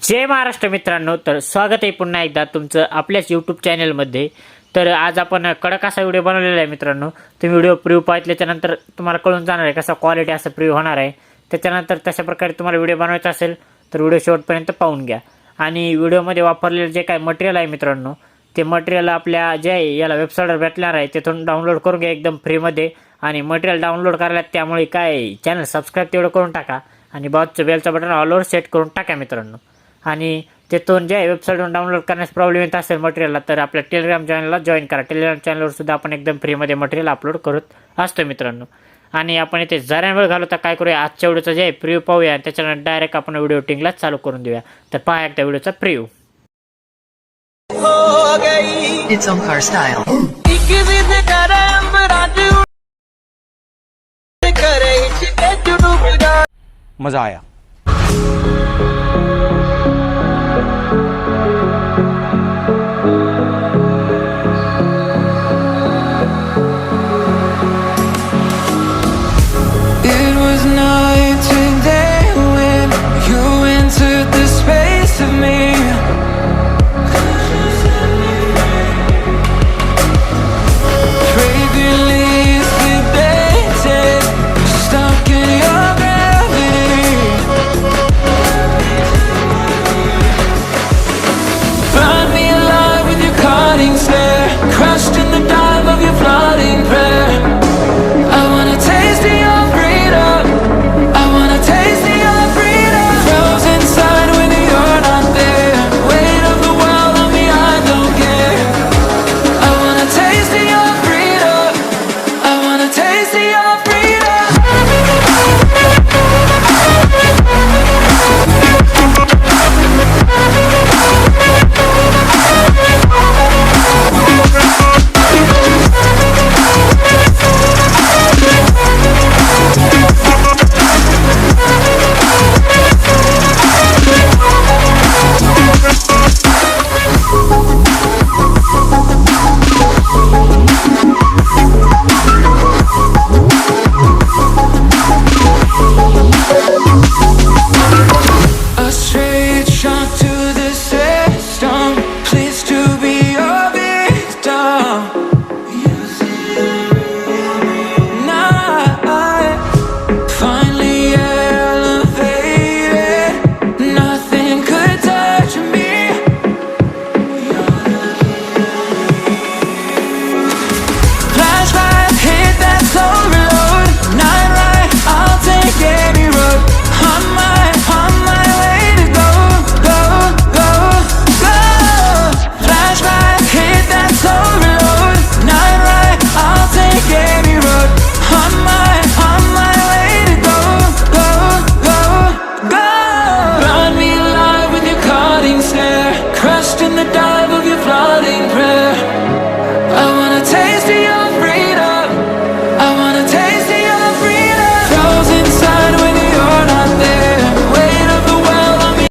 जय महाराष्ट्र मित्रांनो, तर स्वागत आहे पुन्हा एकदा तुमचं आपल्याच यूट्यूब चॅनलमध्ये। तर आज आपण कडक असा व्हिडिओ बनवलेला आहे मित्रांनो। तुम्ही व्हिडिओ प्रिव्ह्यू पाहिल्याच्यानंतर तुम्हाला कळून जाणार आहे कसा क्वालिटी असा प्रिव्ह्यू होणार आहे। त्याच्यानंतर तशा प्रकारे तुम्हाला व्हिडिओ बनवायचा असेल तर व्हिडिओ शेवटपर्यंत पाहून घ्या। आणि व्हिडिओमध्ये वापरलेले जे काय मटेरियल आहे मित्रांनो, ते मटेरियल आपल्या जे आहे याला वेबसाईटवर भेटणार आहे तिथून डाउनलोड करून घ्या एकदम फ्रीमध्ये। आणि मटेरियल डाउनलोड करायला त्यामुळे काय चॅनल सबस्क्राईब तेवढं करून टाका आणि बाजूचं बेलचं बटन ऑलवर सेट करून टाका मित्रांनो। आणि तिथून जे वेबसाईटवरून डाउनलोड करण्यास प्रॉब्लेम येत असेल मटेरियलला तर आपल्या टेलिग्राम चॅनलला जॉईन करा। टेलिग्राम चॅनलवर सुद्धा आपण एकदम फ्रीमध्ये मटेरियल अपलोड करत असतो मित्रांनो। आणि आपण इथे जरा वेळ घालवता काय करूया, आजच्या व्हिडिओचा जे प्रिव्ह्यू पाहूया त्याच्यानंतर डायरेक्ट आपण व्हिडिओ टिंगला चालू करून देऊया। तर पहा एकदा व्हिडिओचा प्रिव्ह्यू। It's Omkar style. मजा आया।